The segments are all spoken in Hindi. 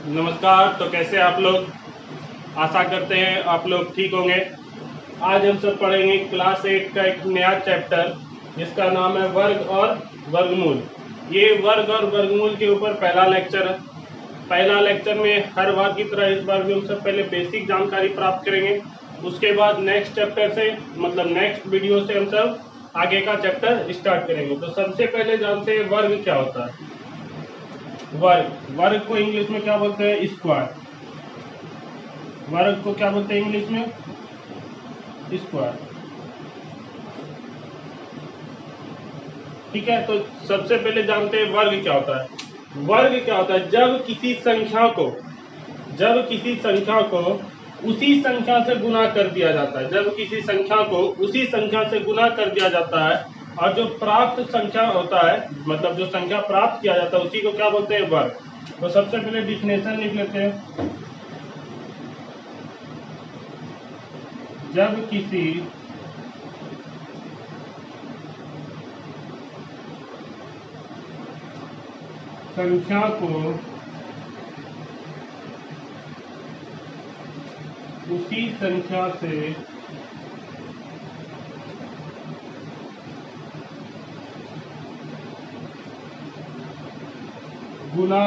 नमस्कार। तो कैसे आप लोग? आशा करते हैं आप लोग ठीक होंगे। आज हम सब पढ़ेंगे क्लास 8 का एक नया चैप्टर जिसका नाम है वर्ग और वर्गमूल। ये वर्ग और वर्गमूल के ऊपर पहला लेक्चर है। पहला लेक्चर में हर बार की तरह इस बार भी हम सब पहले बेसिक जानकारी प्राप्त करेंगे। उसके बाद नेक्स्ट चैप्टर से मतलब नेक्स्ट वीडियो से हम सब आगे का चैप्टर स्टार्ट करेंगे। तो सबसे पहले जानते हैं वर्ग क्या होता है। वर्ग वर्ग को इंग्लिश में क्या बोलते हैं? स्क्वायर। वर्ग को क्या बोलते हैं इंग्लिश में? स्क्वायर। ठीक है, तो सबसे पहले जानते हैं वर्ग क्या होता है। वर्ग क्या होता है? जब किसी संख्या को उसी संख्या से गुना कर दिया जाता है। जब किसी संख्या को उसी संख्या से गुना कर दिया जाता है और जो प्राप्त संख्या होता है मतलब जो संख्या प्राप्त किया जाता है उसी को क्या बोलते हैं? वर्ग। तो सबसे पहले डिफिनेशन लिख लेते हैं। जब किसी संख्या को उसी संख्या से गुना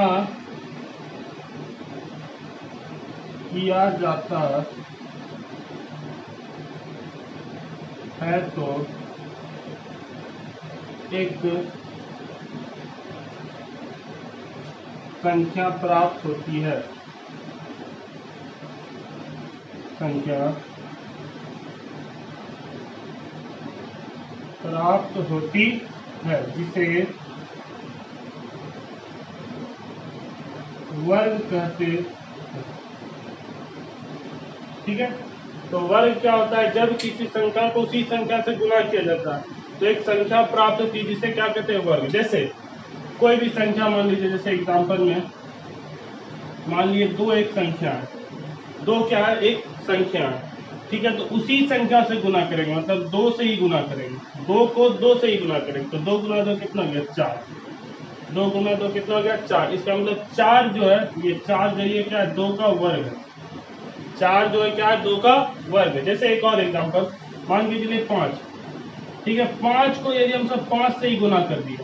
किया जाता है तो एक संख्या प्राप्त होती है। संख्या प्राप्त होती है जिसे वर्ग कहते हैं। ठीक है, तो वर्ग क्या होता है? जब किसी संख्या को उसी संख्या से गुना किया जाता है तो एक संख्या प्राप्त होती है जिसे क्या कहते हैं? वर्ग। जैसे कोई भी संख्या मान लीजिए, जैसे एग्जांपल में मान लीजिए 2 एक संख्या है। 2 क्या है? एक संख्या है। ठीक है, तो उसी संख्या से गुना करेंगे मतलब 2 से ही गुना करेंगे। 2 को 2 से ही गुना करेंगे तो 2 गुना 2 कितना हो गया? 4। 2 गुना 2 कितना हो गया? 4। इसका मतलब 4 जो है ये 4 जो ये क्या है? 2 का वर्ग है। 4 जो है क्या है? 2 का वर्ग है। जैसे एक और एग्जांपल मान के चलिए 5। ठीक है, 5 को यदि हम सब 5 से ही गुना कर दिए,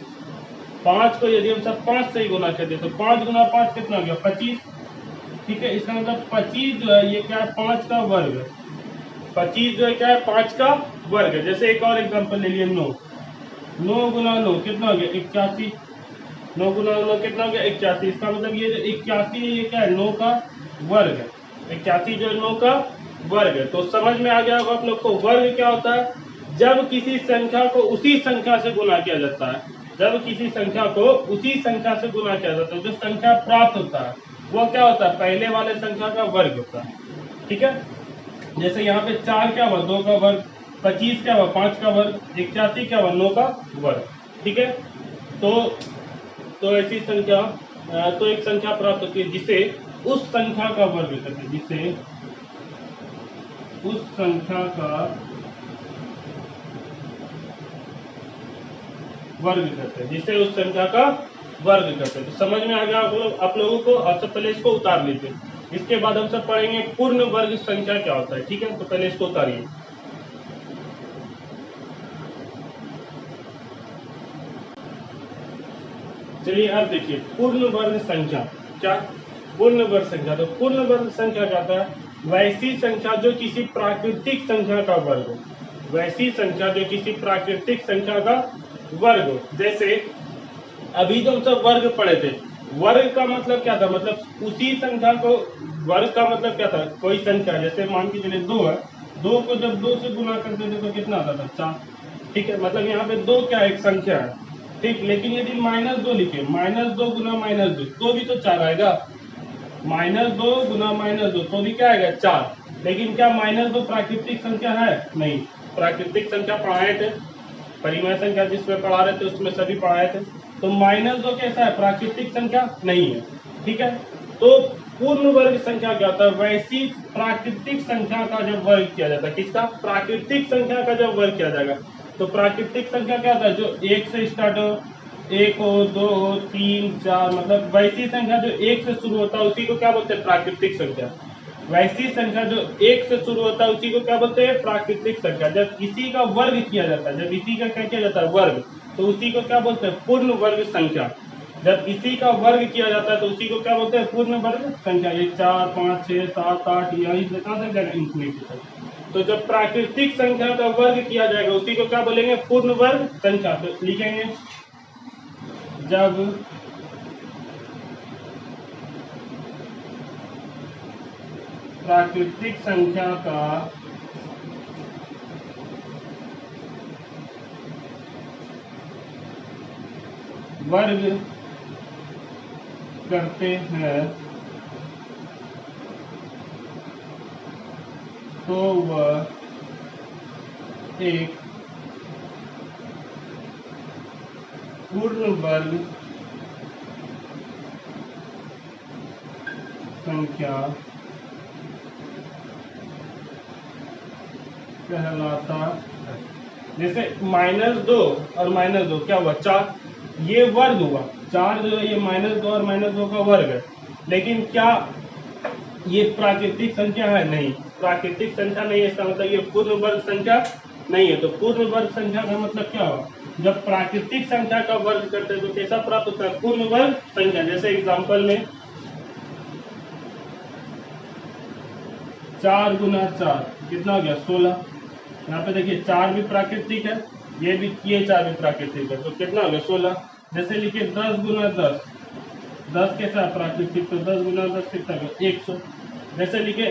5 को यदि हम सब 5 से ही गुना कर दिए तो 5 गुना 5 कितना हो गया? 25। ठीक है, इसका मतलब 25 जो है ये क्या है? 5 का वर्ग है। 25 जो है क्या है? 5 का वर्ग है। जैसे एक और एग्जांपल ले लिए 9। 9 गुना 9 कितना हो गया? 81। 9 गुना 9 कितना हो गया? 81। इसका मतलब ये जो 81 है ये क्या है? 9 का वर्ग है। 81 जो है 9 का वर्ग है। तो समझ में आ गया होगा आप लोग को वर्ग क्या होता है। जब किसी संख्या को उसी संख्या से गुना किया जाता है, जब किसी संख्या को उसी संख्या से गुना किया जाता है, जो संख्या प्राप्त होता है वो क्या होता है? पहले वाले संख्या का वर्ग होता है। ठीक है, जैसे यहाँ पे 4 क्या हुआ? 2 का वर्ग। 25 क्या हुआ? 5 का वर्ग। 81 क्या हुआ? 9 का वर्ग। ठीक है, तो ऐसी संख्या तो एक संख्या प्राप्त होती है जिसे उस संख्या का वर्ग कहते हैं। जिसे उस संख्या का वर्ग कहते हैं। जिसे उस संख्या का वर्ग कहते हैं। तो समझ में आ गया आप लोगों को। अब सब पहले इसको उतार लीजिए। इसके बाद हम सब पढ़ेंगे पूर्ण वर्ग संख्या क्या होता है। ठीक है, तो पहले इसको उतारिए। चलिए अब देखिए पूर्ण वर्ग संख्या क्या? पूर्ण वर्ग संख्या, तो पूर्ण वर्ग संख्या क्या होता है? वैसी संख्या जो किसी प्राकृतिक संख्या का वर्ग हो। वैसी संख्या जो किसी प्राकृतिक संख्या का वर्ग हो। जैसे अभी जो हम सब वर्ग पढ़े थे, वर्ग का मतलब क्या था? मतलब उसी संख्या को वर्ग का मतलब क्या था? कोई संख्या जैसे मान के चलिए 2 है, 2 को जब 2 से गुना करते थे तो कितना आता था? 4। ठीक है, मतलब यहाँ पे 2 क्या एक संख्या है। ठीक, लेकिन यदि -2 लिखे, -2 गुना -2 तो भी तो 4 आएगा। -2 गुना -2 तो भी क्या आएगा? 4। लेकिन क्या -2 प्राकृतिक संख्या है? नहीं। प्राकृतिक संख्या पढ़ाए थे, परिमेय संख्या जिसमें पढ़ा रहे थे उसमें सभी पढ़ाए थे। तो -2 कैसा है? प्राकृतिक संख्या नहीं है। ठीक है, तो पूर्ण वर्ग संख्या क्या होता है? वैसी प्राकृतिक संख्या का जब वर्ग किया जाता है। किसका? प्राकृतिक संख्या का जब वर्ग किया जाएगा। तो प्राकृतिक संख्या क्या होता है? जो 1 से स्टार्ट हो, एक हो, दो हो, तीन, चार, मतलब वैसी संख्या जो एक से शुरू होता है उसी को क्या बोलते हैं? प्राकृतिक संख्या। वैसी संख्या जो एक से शुरू होता है उसी को क्या बोलते हैं? प्राकृतिक संख्या। जब इसी का वर्ग किया जाता है, जब इसी का क्या किया जाता है? वर्ग, तो उसी को क्या बोलते हैं? पूर्ण वर्ग संख्या। जब इसी का वर्ग किया जाता है तो उसी को क्या बोलते हैं? पूर्ण वर्ग संख्या। ये 4, 5, 6, 7, 8 यही से कहाँ तक जाएगा? इंफिनिटी तक। तो जब प्राकृतिक संख्या का वर्ग किया जाएगा उसी को क्या बोलेंगे? पूर्ण वर्ग संख्या। तो लिखेंगे जब प्राकृतिक संख्या का वर्ग करते हैं तो वह एक पूर्ण वर्ग संख्या कहलाता है। जैसे -2 और -2 क्या हुआ? 4, ये वर्ग हुआ। 4 जो है ये -2 और -2 का वर्ग है। लेकिन क्या ये प्राकृतिक संख्या है? नहीं, प्राकृतिक संख्या नहीं है। इसका मतलब ये पूर्ण वर्ग संख्या नहीं है। तो पूर्ण वर्ग संख्या का मतलब क्या हुआ? जब प्राकृतिक संख्या का वर्ग करते हैं तो कैसा प्राप्त होता है? पूर्ण वर्ग संख्या। जैसे एग्जांपल में 4 गुना 4 कितना हो गया? 16। यहाँ पे देखिए 4 भी प्राकृतिक है, ये 4 भी प्राकृतिक है, तो कितना हो गया? 16। जैसे लिखिए 10 गुना 10, 10 कैसा प्राकृतिक? तो 10 गुना 10 कितना हो गया? 100। जैसे लिखे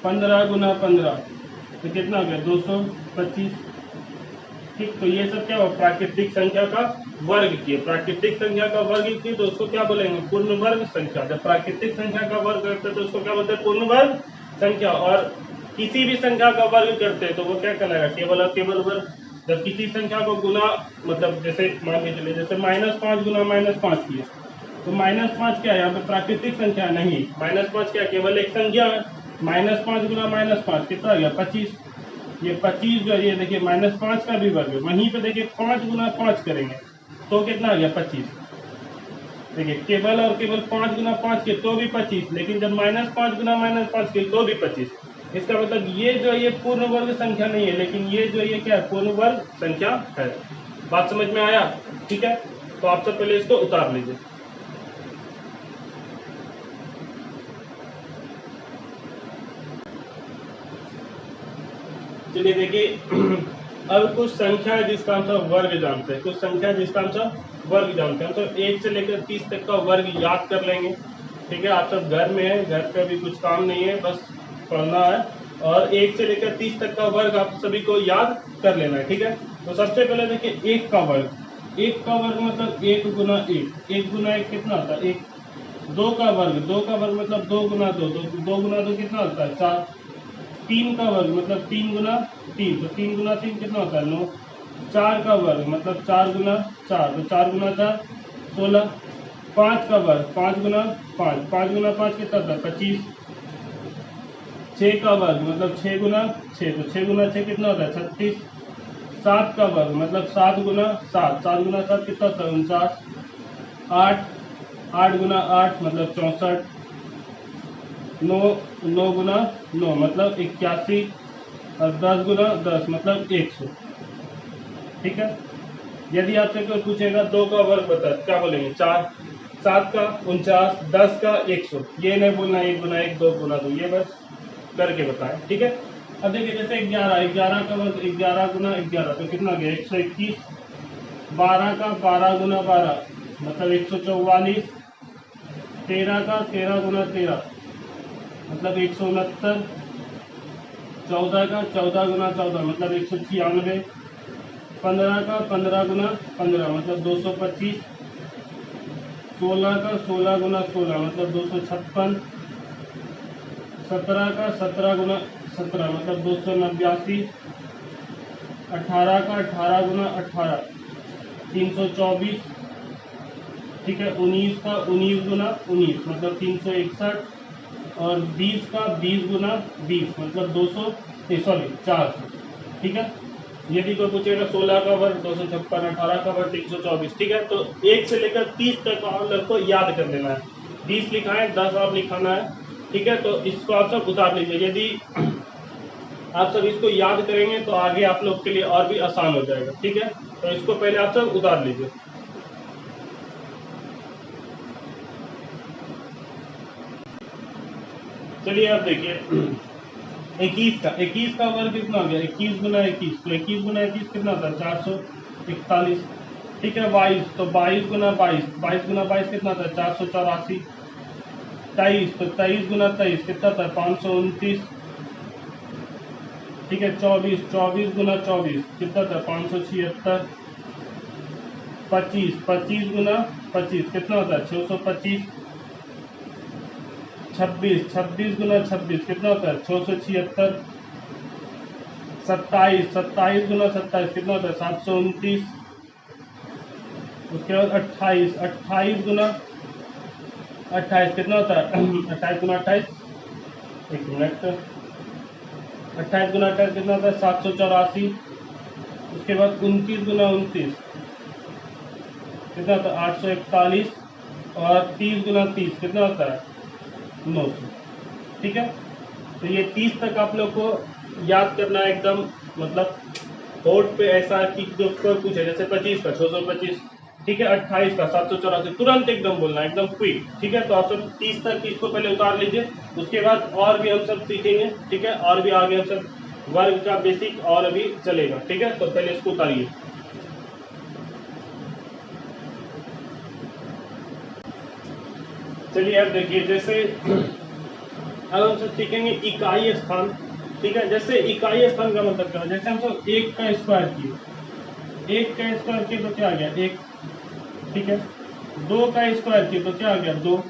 15 गुना 15 तो कितना हो गया? 225। ठीक, तो ये सब क्या हुआ? प्राकृतिक संख्या का वर्ग किए। प्राकृतिक संख्या का वर्ग किए तो उसको क्या बोलेंगे? पूर्ण वर्ग संख्या। जब प्राकृतिक संख्या का वर्ग करते हैं तो उसको क्या बोलते हैं? पूर्ण वर्ग संख्या। और किसी भी संख्या का वर्ग करते हैं तो वो क्या कहलाएगा? केवल और केवल वर्ग। जब किसी संख्या को गुना, मतलब जैसे मान के चलिए जैसे -5 गुना -5 किए तो -5 क्या है? यहाँ पे प्राकृतिक संख्या नहीं, -5 क्या? केवल एक संख्या है। -5 गुना -5 कितना आ गया? 25। ये 25 जो है ये देखिए -5 का भी वर्ग है। वहीं पे देखिए 5 गुना 5 करेंगे तो कितना आ गया? 25। देखिए केवल और केवल 5 गुना 5 के तो भी 25, लेकिन जब -5 गुना -5 के तो भी 25। इसका मतलब ये जो है ये पूर्ण वर्ग संख्या नहीं है, लेकिन ये जो ये क्या है? पूर्ण वर्ग संख्या है। बात समझ में आया? ठीक है, तो आप सब पहले इसको उतार लीजिए। चलिए देखिए अब कुछ संख्या है जिसका हम सब वर्ग जानते हैं। कुछ संख्या है जिसका हम सब वर्ग जानते हैं। तो 1 से लेकर 30 तक का वर्ग याद कर लेंगे। ठीक है, आप सब घर में है, घर पे अभी कुछ काम नहीं है, बस पढ़ना है। और 1 से लेकर 30 तक का वर्ग आप सभी को याद कर लेना है। ठीक है, तो सबसे पहले देखिए 1 का वर्ग। 1 का वर्ग मतलब 1 गुना 1। 1 गुना 1 कितना होता है? 1। 2 का वर्ग, 2 का वर्ग मतलब 2 गुना 2। 2 गुना 2 कितना होता है? 4। 3 का वर्ग मतलब 3 गुना 3, तो 3 गुना 3 कितना होता है? 9। 4 का वर्ग मतलब 4 गुना 4, तो 4 गुना 4 16। 5 का वर्ग 5 गुना 5, 5 गुना 5 कितना होता है? 25। 6 का वर्ग मतलब 6 गुना 6, तो 6 गुना 6 कितना होता है? 36। 7 का वर्ग मतलब 7 गुना 7, 7 गुना 7 कितना होता है? 49। 8, 8 गुना 8 मतलब 64। 9, 9 गुना 9 मतलब 81। और 10 गुना 10 मतलब 100। ठीक है, यदि आपसे कोई पूछेगा 2 का वर्ग बता, क्या बोलेंगे? 4। 7 का 49, 10 का 100। ये नहीं बोलना 1 गुना 1, 2 गुना 2, ये बस करके बताएं। ठीक है, अब देखिए जैसे 11, 11 का वर्ग 11 गुना 11 तो कितना गया? 121। 12 का 12 गुना 12 मतलब 144। 13 का 13 गुना 13 मतलब 169। 14 का 14 गुना 14 मतलब 196। 15 का 15 गुना 15 मतलब 225। 16 का 16 गुना 16 मतलब 256। 17 का 17 गुना 17 मतलब 289। 18 का 18 गुना 18 324। ठीक है, 19 का 19 गुना 19 मतलब 361। और 20 का 20 गुना 20 मतलब 400। ठीक है, यदि कोई पूछेगा 16 का वर्ग 256, 18 का वर्ग 324, ठीक है। तो 1 से लेकर 30 तक आप को याद कर लेना है। 20 लिखा है, 10 और लिखाना है, ठीक है। तो इसको आप सब उतार लीजिए। यदि आप सब इसको याद करेंगे तो आगे आप लोग के लिए और भी आसान हो जाएगा, ठीक है। तो इसको पहले आप सब उतार लीजिए। चलिए आप देखिए 21 का वर्ग कितना हो गया, 21 गुना 21, तो 21 गुना 21 कितना होता है 441, ठीक है। 22, तो 22 गुना 22, 22 गुना 22 कितना होता है 484। 23, तो 23 गुना 23 कितना होता है 529, ठीक है। 24, 24 गुना 24 कितना होता है 576। 25, 25 गुना 25 कितना होता है 625। 26, 26 गुना 26 कितना होता है 676। 27, 27 गुना 27 कितना होता है 729। उसके बाद 28, 28 गुना 28 कितना होता है 28 गुना 28, एक मिनट, 28 गुना 28 कितना होता है 784। उसके बाद 29 गुना 29 कितना होता है 841, और 30 गुना 30 कितना होता है 900, ठीक है। तो ये 30 तक आप लोग को याद करना है एकदम, मतलब होठ पे ऐसा कि जो पूछे, जैसे 25 का 625, ठीक है। 28 का 784, तुरंत एकदम बोलना है, एकदम क्विक, ठीक है। तो आप सब 30 तक इसको पहले उतार लीजिए। उसके बाद और भी हम सब सीखेंगे, ठीक है। और भी आगे हम सब वर्ग का बेसिक और अभी चलेगा, ठीक है। तो पहले इसको उतारिए। चलिए अब देखिए, जैसे अब हम सब सीखेंगे इकाई स्थान, ठीक है। जैसे इकाई स्थान का मतलब क्या है, जैसे हम सब 1 का स्क्वायर किए, 1 का स्क्वायर किए तो क्या आ गया 1, ठीक है। 2 का स्क्वायर किए तो क्या आ गया 2,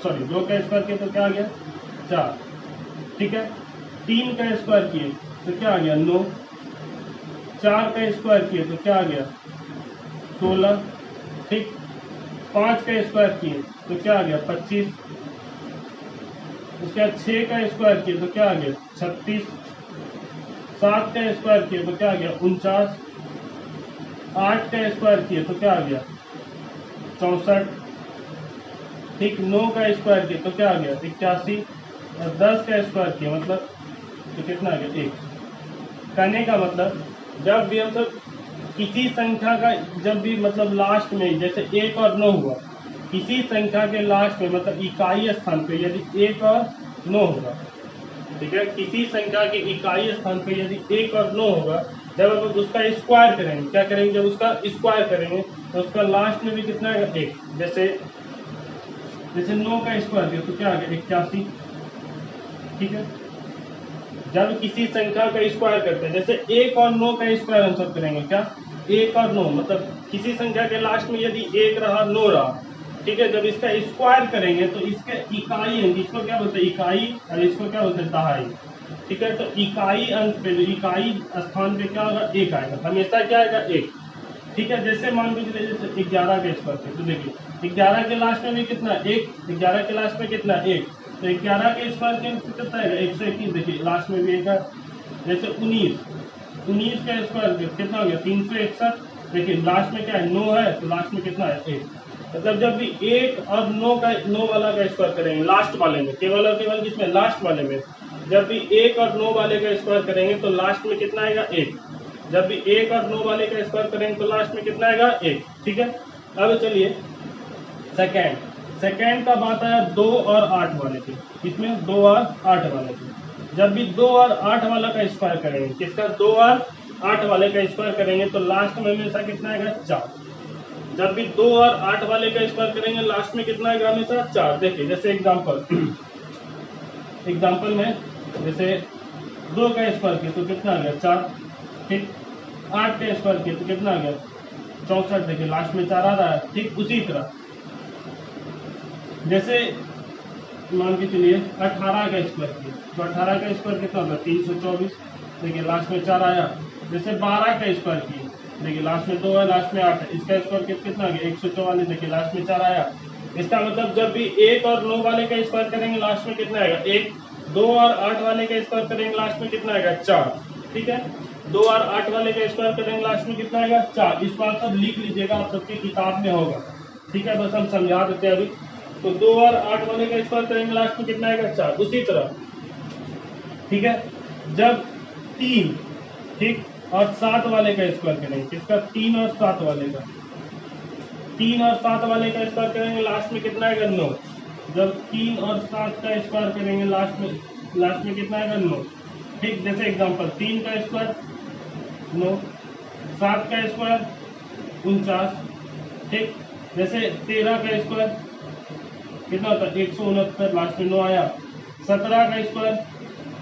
सॉरी 2 का स्क्वायर किए तो क्या आ गया 4, ठीक है। 3 का स्क्वायर किए तो क्या आ गया 9, 4 का स्क्वायर किए तो क्या आ गया 16, ठीक। 5 का स्क्वायर किए तो क्या आ गया 25, उसके बाद 6 का स्क्वायर किए तो क्या आ गया 36, 7 का स्क्वायर किए तो क्या आ गया 49, 8 का स्क्वायर किए तो क्या आ गया 64, ठीक। 9 का स्क्वायर किए तो क्या आ गया 81, और 10 का स्क्वायर किए मतलब तो कितना आ गया 1। कहने का मतलब जब भी हम सब किसी संख्या का, जब भी मतलब लास्ट में जैसे 1 और 9 हुआ, किसी संख्या के लास्ट में मतलब इकाई स्थान पे यदि 1 और 9 होगा, ठीक है। किसी संख्या के इकाई स्थान पे यदि 1 और 9 होगा, जब हम उसका स्क्वायर करेंगे, क्या करेंगे, जब उसका स्क्वायर करेंगे तो उसका लास्ट में भी कितना है 1। जैसे 9 का स्क्वायर किया तो क्या आ गया 81, ठीक है। जब किसी संख्या का स्क्वायर करते हैं, जैसे 1 और 9 का स्क्वायर हम सब करेंगे, क्या 1 और 9 मतलब किसी संख्या के लास्ट में यदि 1 रहा 9 रहा, ठीक है। जब इसका स्क्वायर करेंगे तो इसके इकाई अंक, इसको क्या बोलते हैं इकाई, और इसको क्या बोलते हैं दहाई, ठीक है। तो इकाई अंक पे, इकाई स्थान पे क्या होगा 1 आएगा, हमेशा क्या आएगा 1, ठीक है। जैसे मान लीजिए जैसे 11 के स्क्वायर पे, तो देखिए 11 के लास्ट में भी कितना 1, 11 के लास्ट में कितना 1, तो 11 के स्क्वायर के कितना आएगा 121, देखिए लास्ट में भी 1 है। जैसे 19 का स्क्वायर कितना हो गया 361, देखिए लास्ट में क्या है 9 है, तो लास्ट में कितना है 1। मतलब जब भी 1 और 9 वाला का स्क्वायर करेंगे लास्ट वाले में, केवल और केवल किसमें लास्ट वाले में, जब भी 1 और 9 वाले का स्क्वायर करेंगे तो लास्ट में कितना आएगा 1। जब भी 1 और 9 वाले का स्क्वायर करेंगे तो लास्ट में कितना आएगा 1, ठीक है। अब चलिए सेकेंड का बात आया 2 और 8 वाले पे, इसमें 2 और 8 वाले पे, जब भी 2 और 8 वाला का स्क्वायर करेंगे, किसका 2 और 8 वाले का स्क्वायर करेंगे तो लास्ट में हमेशा कितना आएगा 4। जब भी 2 और 8 वाले का स्क्वायर करेंगे लास्ट में कितना आएगा हमेशा 4। देखिए जैसे एग्जाम्पल में जैसे 2 का स्क्वायर किया तो कितना आ गया 4, ठीक। 8 का स्क्वायर किया तो कितना आ गया 64, देखिए लास्ट में 4 आ रहा है, ठीक। उसी तरह जैसे मान के चलिए 18 का स्क्वायर किया तो 18 का स्क्वायर कितना होगा 324, देखिए लास्ट में 4 आया। जैसे 12 का स्क्वायर किया, देखिए लास्ट में 2 है, लास्ट में 8 है, इसका स्क्वायर कितना आ गया 144, देखिए लास्ट में 4 आया। इसका मतलब जब भी 1 और 9 वाले का स्क्वायर करेंगे लास्ट में कितना आएगा 1, 2 और 8 वाले का स्क्वायर करेंगे लास्ट में कितना आएगा 4, ठीक है। 2 और 8 वाले का स्क्वायर करेंगे लास्ट में कितना आएगा 4। इस बात सब लिख लीजिएगा, आप सबकी किताब में होगा, ठीक है, बस हम समझा देते हैं अभी। तो 2 और 8 वाले का स्क्वायर करेंगे लास्ट में कितना आएगा 4। उसी तरह ठीक है, जब 3 ठीक और 7 वाले का स्क्वायर करेंगे, किसका 3 और 7 वाले का, 3 और 7 वाले का स्क्वायर करेंगे लास्ट में कितना आएगा 9। जब 3 और 7 का स्क्वायर करेंगे लास्ट में कितना आएगा 9। ठीक, जैसे एग्जांपल 3 का स्क्वायर 9, 7 का स्क्वायर 49, ठीक, जैसे 13 का स्क्वायर कितना होता है 169, लास्ट में 9 आया। 17 का स्क्वायर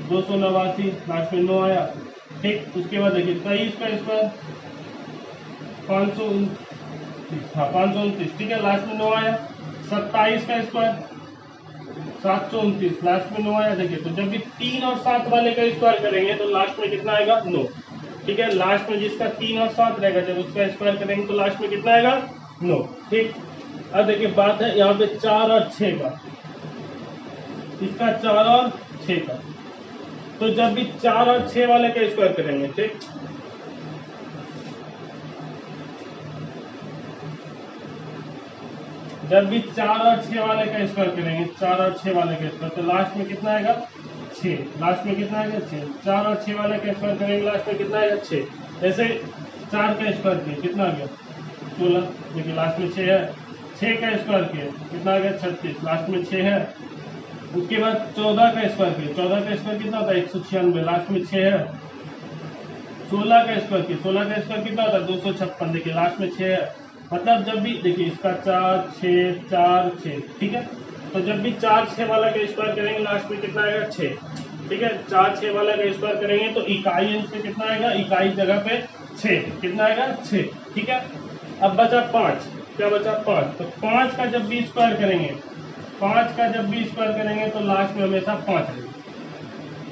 289, लास्ट में 9 आया। ठीक, उसके बाद देखिए 23 का स्क्वायर 529, हाँ 529, ठीक है, लास्ट में 9 आया। 27 का स्क्वायर 729, लास्ट में 9 आया। देखिए तो जब भी 3 और 7 वाले का स्क्वायर करेंगे तो लास्ट में कितना आएगा 9। ठीक है, लास्ट में जिसका 3 और 7 रहेगा जब उसका स्क्वायर करेंगे तो लास्ट में कितना आएगा 9। ठीक, अब देखिए बात है यहाँ पे 4 और 6 का, इसका 4 और 6 का। तो जब भी 4 और 6 वाले का स्क्वायर करेंगे, ठीक, जब भी 4 और 6 वाले का स्क्वायर करेंगे, 4 और 6 वाले का स्क्वायर, तो लास्ट में कितना आएगा 6। लास्ट में कितना आएगा 6। 4 और 6 वाले का स्क्वायर करेंगे लास्ट में कितना आएगा 6। जैसे 4 का स्क्वायर किया कितना आ गया 16, देखिए लास्ट में 6 है। 6 का स्क्वायर किया कितना आ गया 36, लास्ट में 6 है। उसके बाद 14 का स्क्वायर किया, 14 का स्क्वायर कितना होता है 196, लास्ट में 6 है। 16 का स्क्वायर किया, 16 का स्क्वायर कितना होता है 256, देखिए लास्ट में 6 है। मतलब जब भी देखिए इसका 4 6 4 6, ठीक है, तो जब भी 4 6 वाला का स्क्वायर करेंगे लास्ट में कितना आएगा 6। ठीक है, 4 6 वाला का स्क्वायर करेंगे तो इकाई अंश पे कितना आएगा, इकाई जगह पे 6, कितना आएगा 6। ठीक है, अब बचा 5, क्या बचा 5, तो 5 का जब भी स्क्वायर करेंगे, 5 का जब भी स्क्वायर करेंगे तो लास्ट में हमेशा 5 आएगा।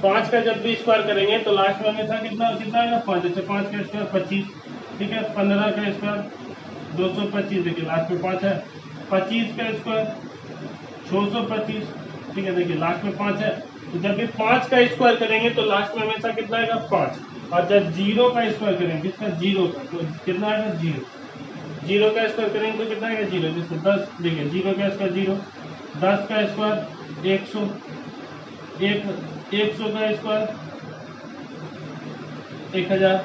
5 का जब भी स्क्वायर करेंगे तो लास्ट में हमेशा कितना कितना आएगा 5। जैसे 5 का स्क्वायर 25, ठीक है, 15 का स्क्वायर 225, देखिए लास्ट में 5 है। 25 का स्क्वायर 625, ठीक है, देखिए लास्ट में 5 है। तो जब भी 5 का स्क्वायर करेंगे तो लास्ट में हमेशा कितना आएगा 5। और जब 0 का स्क्वायर करेंगे, किसका 0 का, तो कितना आएगा 0। 0 का स्क्वायर करेंगे तो कितना आएगा 0। जैसे 10, देखिए 0 का स्क्वायर 0, 10 का स्क्वायर 100, 100 का स्क्वायर 1000,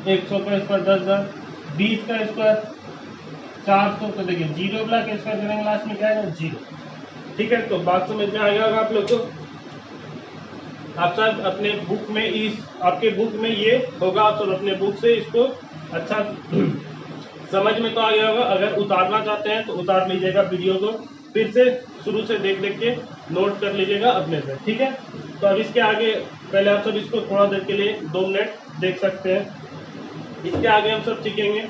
100 का स्क्वायर 10,000, 20 का स्क्वायर 400। तो देखिए 0 वाला का स्क्वायर करेंगे लास्ट में क्या आएगा 0। ठीक है, तो बात समझ में आ गया होगा आप लोग को। आप सब अपने बुक में आपके बुक में ये होगा, आप सब अपने बुक से इसको अच्छा समझ में तो आ गया होगा। अगर उतारना चाहते हैं तो उतार लीजिएगा वीडियो को, फिर से शुरू से देख देख के नोट कर लीजिएगा अपने से। ठीक है, तो अब इसके आगे पहले आप सब इसको थोड़ा देर के लिए 2 मिनट देख सकते हैं। इसके आगे हम सब सीखेंगे।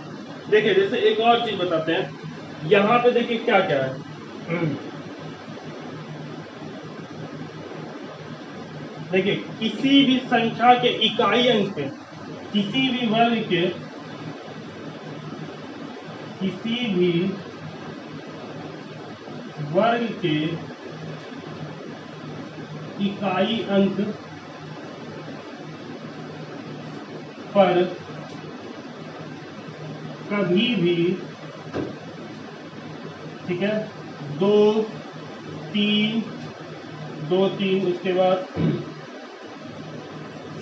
देखिए जैसे एक और चीज बताते हैं, यहाँ पे देखिए क्या क्या है। देखिए किसी भी संख्या के इकाई अंक पे, किसी भी वर्ग के, किसी भी वर्ग के इकाई अंक पर कभी भी, ठीक है, 2 3 2 3, उसके बाद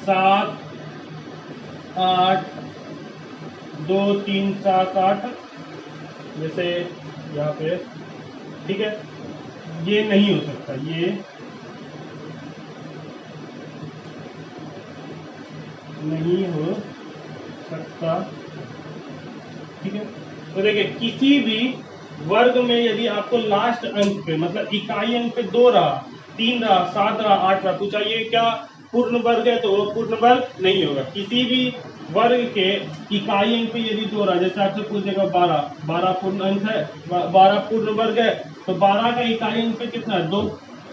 7 8 2 3 7 8, जैसे यहाँ पे, ठीक है, ये नहीं हो सकता, ये नहीं हो सकता। ठीक है, तो देखिए किसी भी वर्ग में यदि आपको लास्ट अंक पे, मतलब इकाई अंक पे 2 रहा, 3 रहा, 7 रहा, 8 रहा, पूछा ये क्या पूर्ण वर्ग है, तो वो पूर्ण वर्ग नहीं होगा। किसी भी वर्ग के इकाई अंक पे यदि 2 रहा, जैसे आपसे पूछेगा 12 पूर्ण अंक है, 12 पूर्ण वर्ग है, तो 12 का इकाई अंक पे कितना है 2,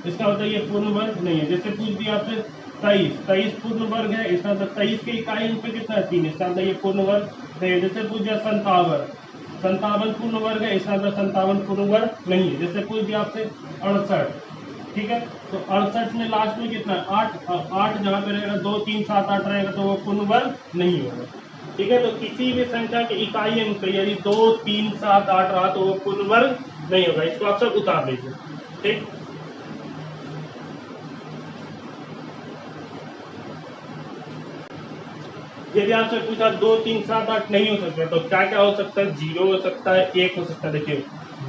इसका मतलब ये पूर्ण वर्ग नहीं है। जैसे पूछ दिया आपसे 23 पूर्ण वर्ग है, इसका मतलब 23 के इकाई अंक पे कितना है 3, इसका मतलब ये पूर्ण वर्ग नहीं है। जैसे पूछ दिया 57 पूर्ण वर्ग है, इसका मतलब 57 पूर्ण वर्ग नहीं है। जैसे पूछ दिया आपसे 68, ठीक है। तो 68 में लास्ट में कितना है 8 जहाँ पे रहेगा 2 3 7 8 रहेगा तो वो पूर्ण वर्ग नहीं होगा। ठीक है। तो किसी भी संख्या के इकाई अंक यदि 2 3 7 8 रहा तो वो पूर्ण वर्ग नहीं होगा। इसको आप सब उतार लीजिए। ठीक। यदि आपसे पूछा 2 3 7 8 नहीं हो सकता तो क्या क्या हो सकता है? 0 हो सकता है, 1 हो सकता है। देखिए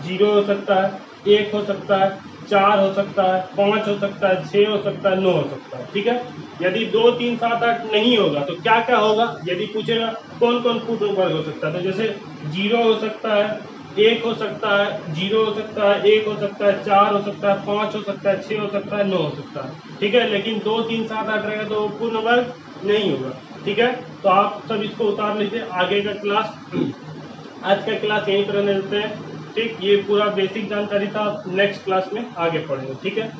0 हो सकता है, 1 हो सकता है, 4 हो सकता है, 5 हो सकता है, 6 हो सकता है, 9 हो सकता है। ठीक है। यदि 2 3 7 8 नहीं होगा तो क्या क्या होगा? यदि पूछेगा कौन कौन पूर्ण वर्ग हो सकता है तो जैसे 0 हो सकता है, 1 हो सकता है, 0 हो सकता है, 1 हो सकता है, 4 हो सकता है, 5 हो सकता है, 6 हो सकता है, 9 हो सकता है। ठीक है। लेकिन 2 3 7 8 रहेगा तो पूर्ण वर्ग नहीं होगा। ठीक है। तो आप सब इसको उतार लीजिए। आगे का क्लास आज का क्लास यहीं पर रहने देते हैं। ठीक। ये पूरा बेसिक जानकारी था, नेक्स्ट क्लास में आगे पढ़ेंगे। ठीक है।